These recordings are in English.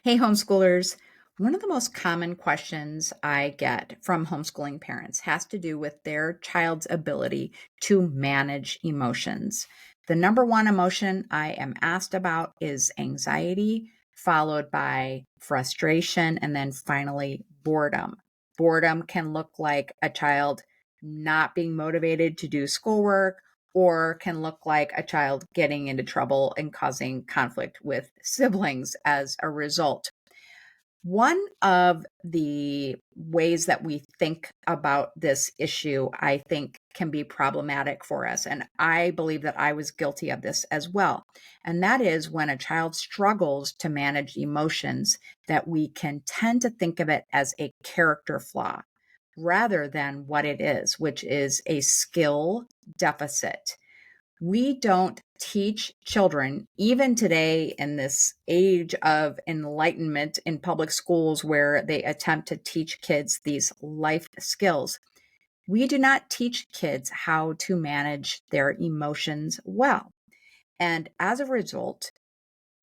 Hey, homeschoolers. One of the most common questions I get from homeschooling parents has to do with their child's ability to manage emotions. The number one emotion I am asked about is anxiety, followed by frustration, and then finally boredom. Boredom can look like a child not being motivated to do schoolwork, or can look like a child getting into trouble and causing conflict with siblings as a result. One of the ways that we think about this issue, I think, can be problematic for us. And I believe that I was guilty of this as well. And that is when a child struggles to manage emotions, that we can tend to think of it as a character flaw rather than what it is, which is a skill deficit. We don't teach children, even today in this age of enlightenment in public schools where they attempt to teach kids these life skills. We do not teach kids how to manage their emotions well. And as a result,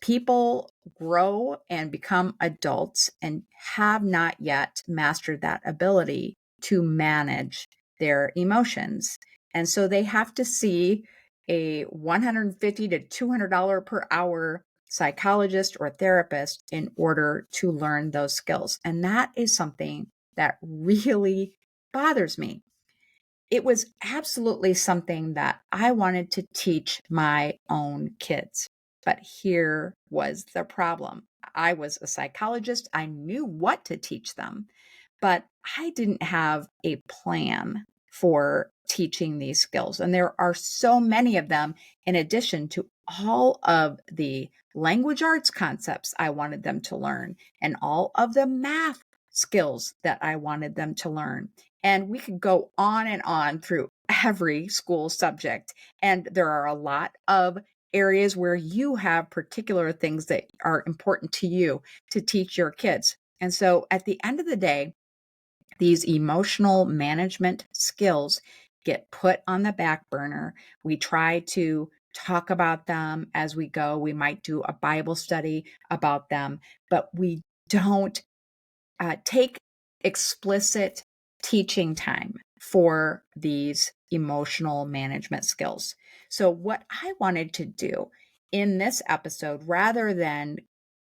people grow and become adults and have not yet mastered that ability to manage their emotions. And so they have to see a $150 to $200 per hour psychologist or therapist in order to learn those skills. And that is something that really bothers me. It was absolutely something that I wanted to teach my own kids. But here was the problem. I was a psychologist. I knew what to teach them, but I didn't have a plan for teaching these skills. And there are so many of them, in addition to all of the language arts concepts I wanted them to learn and all of the math skills that I wanted them to learn. And we could go on and on through every school subject. And there are a lot of areas where you have particular things that are important to you to teach your kids. And so at the end of the day, these emotional management skills get put on the back burner. We try to talk about them as we go. We might do a Bible study about them, but we don't take explicit teaching time for these emotional management skills. So, what I wanted to do in this episode, rather than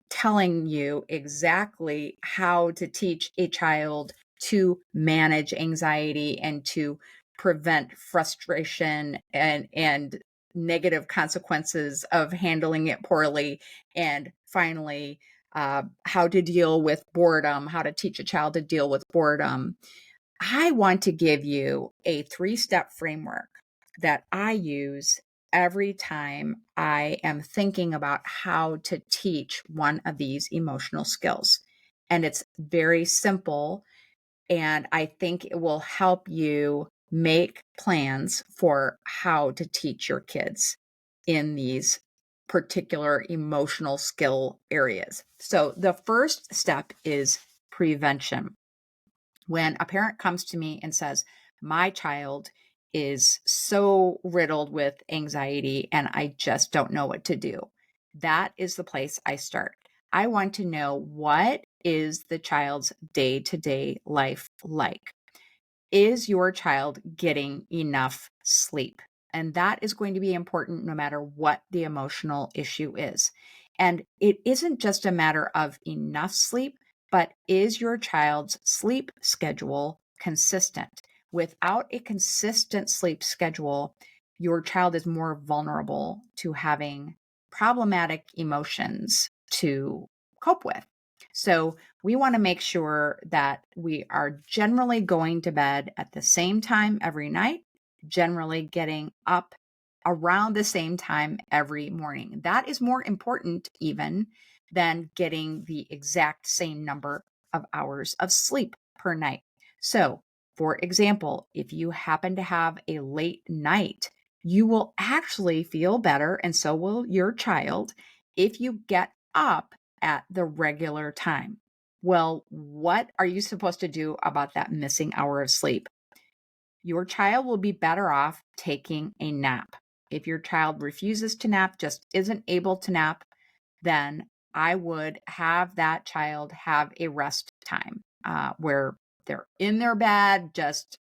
telling you exactly how to teach a child to manage anxiety and to prevent frustration and negative consequences of handling it poorly, and finally how to deal with boredom, how to teach a child to deal with boredom. I want to give you a 3-step framework that I use every time I am thinking about how to teach one of these emotional skills. And it's very simple. And I think it will help you make plans for how to teach your kids in these particular emotional skill areas. So, the first step is prevention. When a parent comes to me and says, my child is so riddled with anxiety and I just don't know what to do, that is the place I start. I want to know, what is the child's day to day life like? Is your child getting enough sleep? And that is going to be important no matter what the emotional issue is. And it isn't just a matter of enough sleep, but is your child's sleep schedule consistent? Without a consistent sleep schedule, your child is more vulnerable to having problematic emotions to cope with. So, we want to make sure that we are generally going to bed at the same time every night, generally getting up around the same time every morning. That is more important even than getting the exact same number of hours of sleep per night. So, for example, if you happen to have a late night, you will actually feel better, and so will your child, if you get up at the regular time. Well, what are you supposed to do about that missing hour of sleep? Your child will be better off taking a nap. If your child refuses to nap, just isn't able to nap, then I would have that child have a rest time where they're in their bed, just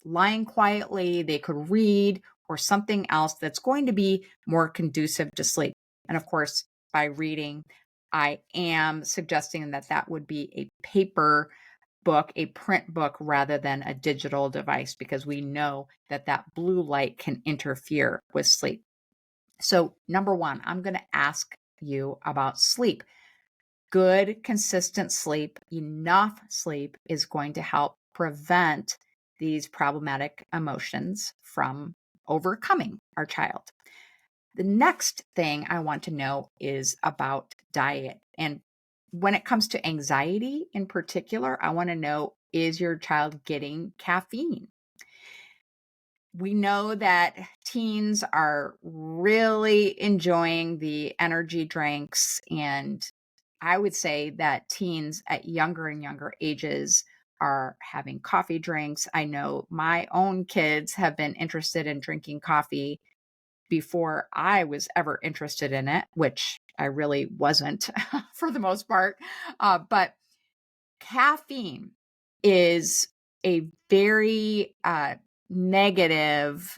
lying quietly. They could read or something else that's going to be more conducive to sleep. And of course, by reading, I am suggesting that that would be a paper book, a print book, rather than a digital device, because we know that that blue light can interfere with sleep. So, number one, I'm going to ask you about sleep. Good, consistent sleep, enough sleep is going to help prevent these problematic emotions from overcoming our child. The next thing I want to know is about diet. And when it comes to anxiety in particular, I want to know, is your child getting caffeine? We know that teens are really enjoying the energy drinks. And I would say that teens at younger and younger ages are having coffee drinks. I know my own kids have been interested in drinking coffee before I was ever interested in it, which I really wasn't for the most part. But caffeine is a very negative,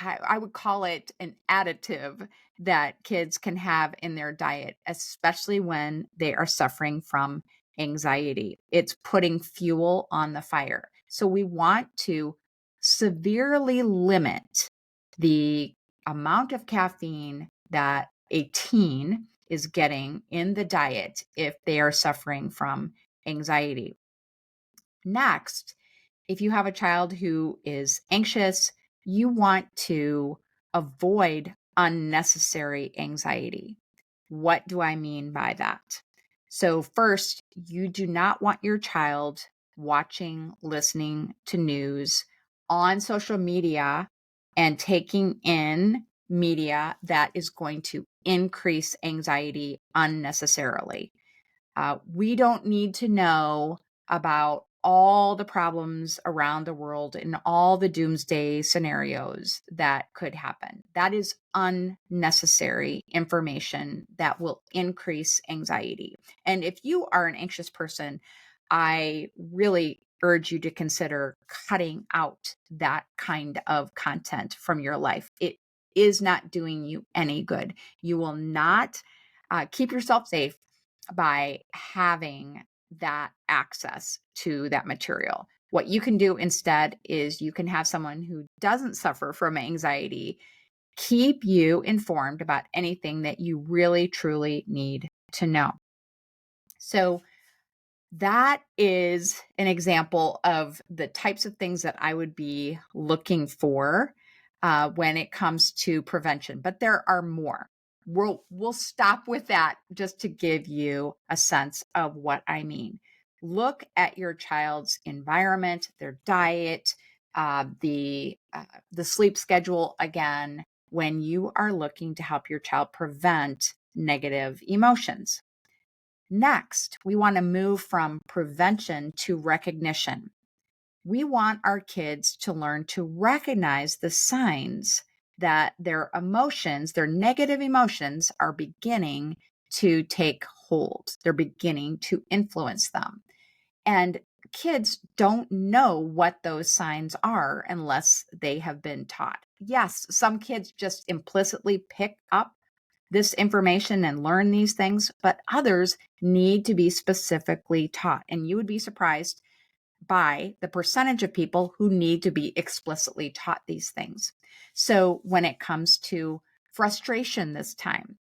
I would call it an additive that kids can have in their diet, especially when they are suffering from anxiety. It's putting fuel on the fire. So we want to severely limit the amount of caffeine that a teen is getting in the diet if they are suffering from anxiety. Next, if you have a child who is anxious, you want to avoid unnecessary anxiety. What do I mean by that? So, first, you do not want your child watching, listening to news on social media and taking in media that is going to increase anxiety unnecessarily. We don't need to know about all the problems around the world and all the doomsday scenarios that could happen. That is unnecessary information that will increase anxiety. And if you are an anxious person, I really urge you to consider cutting out that kind of content from your life. It is not doing you any good. You will not keep yourself safe by having that access to that material. What you can do instead is you can have someone who doesn't suffer from anxiety keep you informed about anything that you really truly need to know. So, that is an example of the types of things that I would be looking for when it comes to prevention. But there are more. We'll stop with that just to give you a sense of what I mean. Look at your child's environment, their diet, the sleep schedule again when you are looking to help your child prevent negative emotions. Next, we want to move from prevention to recognition. We want our kids to learn to recognize the signs that their emotions, their negative emotions, are beginning to take hold. They're beginning to influence them. And kids don't know what those signs are unless they have been taught. Yes, some kids just implicitly pick up this information and learn these things, but others need to be specifically taught. And you would be surprised by the percentage of people who need to be explicitly taught these things. So when it comes to frustration this time,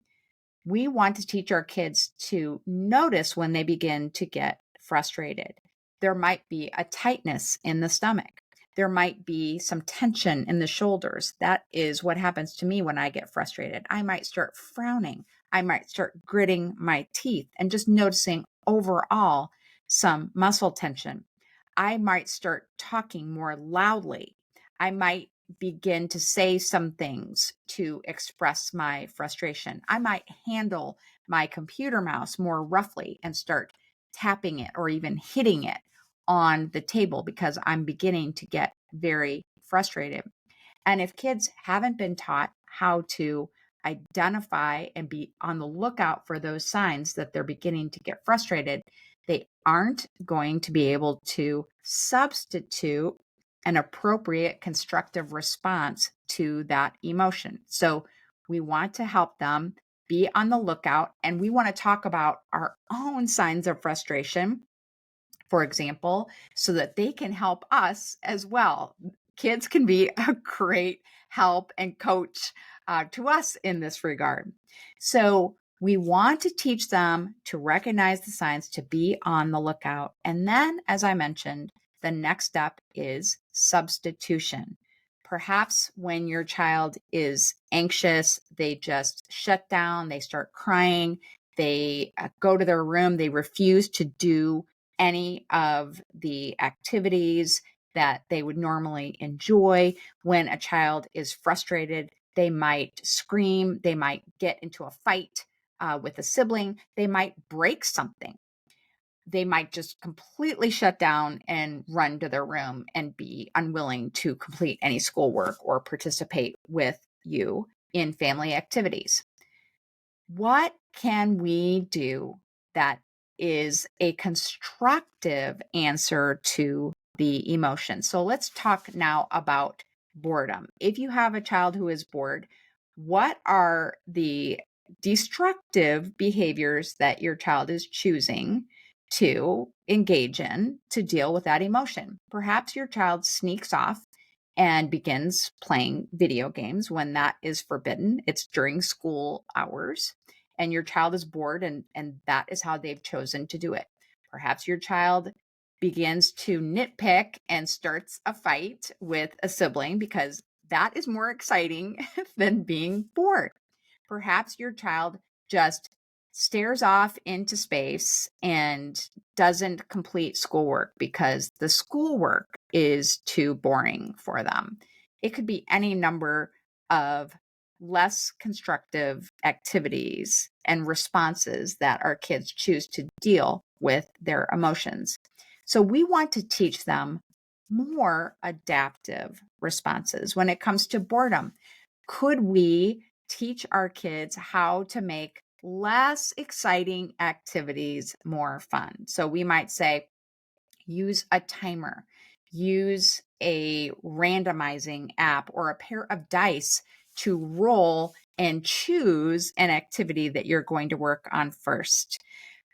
we want to teach our kids to notice when they begin to get frustrated. There might be a tightness in the stomach. There might be some tension in the shoulders. That is what happens to me when I get frustrated. I might start frowning. I might start gritting my teeth and just noticing overall some muscle tension. I might start talking more loudly. I might begin to say some things to express my frustration. I might handle my computer mouse more roughly and start tapping it or even hitting it on the table because I'm beginning to get very frustrated. And if kids haven't been taught how to identify and be on the lookout for those signs that they're beginning to get frustrated, they aren't going to be able to substitute an appropriate constructive response to that emotion. So we want to help them be on the lookout, and we want to talk about our own signs of frustration, for example, so that they can help us as well. Kids can be a great help and coach to us in this regard. So we want to teach them to recognize the signs, to be on the lookout. And then, as I mentioned, the next step is substitution. Perhaps when your child is anxious, they just shut down, they start crying, they go to their room, they refuse to do any of the activities that they would normally enjoy. When a child is frustrated, they might scream, they might get into a fight with a sibling, they might break something. They might just completely shut down and run to their room and be unwilling to complete any schoolwork or participate with you in family activities. What can we do that is a constructive answer to the emotion? So let's talk now about boredom. If you have a child who is bored, what are the destructive behaviors that your child is choosing to engage in to deal with that emotion? Perhaps your child sneaks off and begins playing video games when that is forbidden. It's during school hours, and your child is bored, and that is how they've chosen to do it. Perhaps your child begins to nitpick and starts a fight with a sibling because that is more exciting than being bored. Perhaps your child just stares off into space and doesn't complete schoolwork because the schoolwork is too boring for them. It could be any number of less constructive activities and responses that our kids choose to deal with their emotions. So we want to teach them more adaptive responses when it comes to boredom. Could we teach our kids how to make less exciting activities more fun? So we might say, use a timer, use a randomizing app or a pair of dice to roll and choose an activity that you're going to work on first.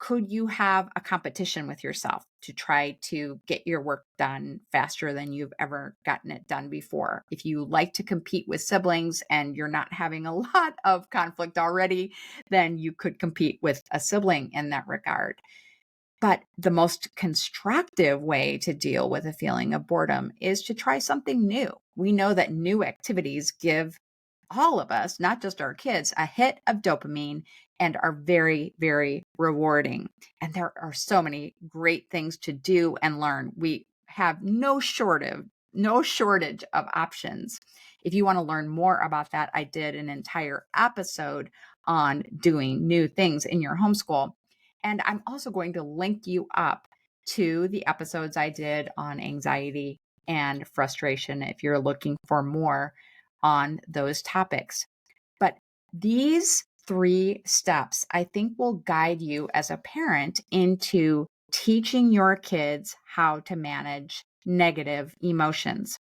Could you have a competition with yourself to try to get your work done faster than you've ever gotten it done before? If you like to compete with siblings and you're not having a lot of conflict already, then you could compete with a sibling in that regard. But the most constructive way to deal with a feeling of boredom is to try something new. We know that new activities give all of us, not just our kids, a hit of dopamine and are very, very rewarding. And there are so many great things to do and learn. We have no shortage of options. If you want to learn more about that, I did an entire episode on doing new things in your homeschool. And I'm also going to link you up to the episodes I did on anxiety and frustration if you're looking for more on those topics. But these 3 steps, I think, will guide you as a parent into teaching your kids how to manage negative emotions.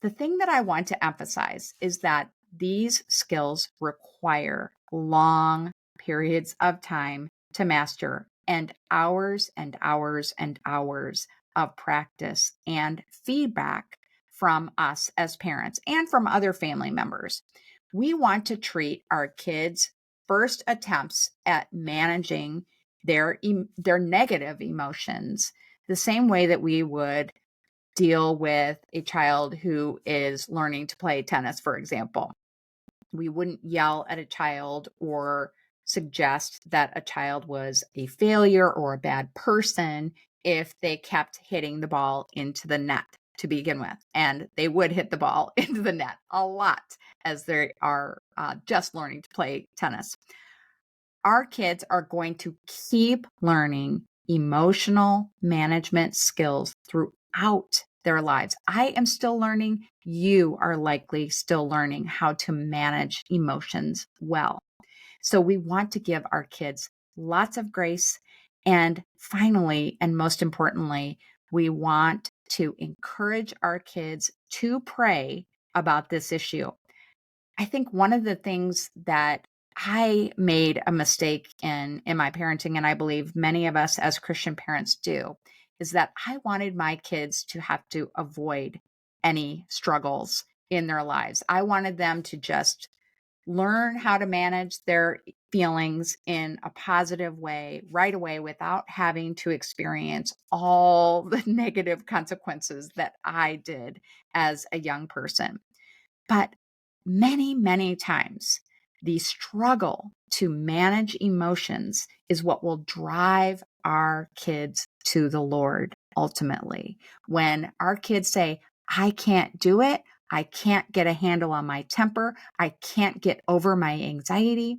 The thing that I want to emphasize is that these skills require long periods of time to master and hours and hours and hours of practice and feedback from us as parents and from other family members. We want to treat our kids' first attempts at managing their negative emotions the same way that we would deal with a child who is learning to play tennis, for example. We wouldn't yell at a child or suggest that a child was a failure or a bad person if they kept hitting the ball into the net to begin with. And they would hit the ball into the net a lot as they are just learning to play tennis. Our kids are going to keep learning emotional management skills throughout their lives. I am still learning. You are likely still learning how to manage emotions well. So we want to give our kids lots of grace. And finally, and most importantly, we want to encourage our kids to pray about this issue. I think one of the things that I made a mistake in my parenting, and I believe many of us as Christian parents do, is that I wanted my kids to have to avoid any struggles in their lives. I wanted them to just learn how to manage their feelings in a positive way right away without having to experience all the negative consequences that I did as a young person. But many, many times, the struggle to manage emotions is what will drive our kids to the Lord ultimately. When our kids say, I can't do it, I can't get a handle on my temper, I can't get over my anxiety,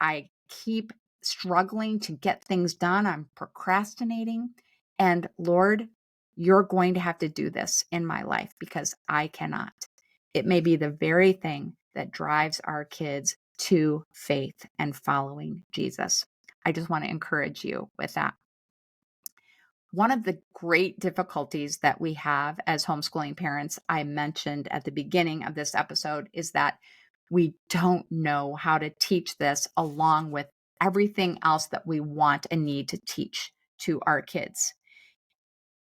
I keep struggling to get things done, I'm procrastinating. And Lord, you're going to have to do this in my life because I cannot. It may be the very thing that drives our kids to faith and following Jesus. I just want to encourage you with that. One of the great difficulties that we have as homeschooling parents, I mentioned at the beginning of this episode, is that we don't know how to teach this along with everything else that we want and need to teach to our kids.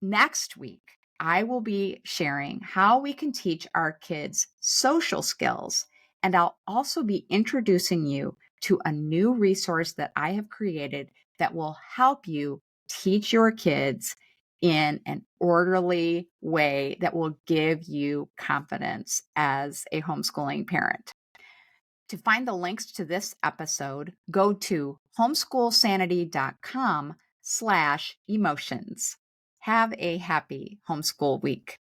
Next week, I will be sharing how we can teach our kids social skills, and I'll also be introducing you to a new resource that I have created that will help you teach your kids in an orderly way that will give you confidence as a homeschooling parent. To find the links to this episode, go to homeschoolsanity.com/emotions. Have a happy homeschool week.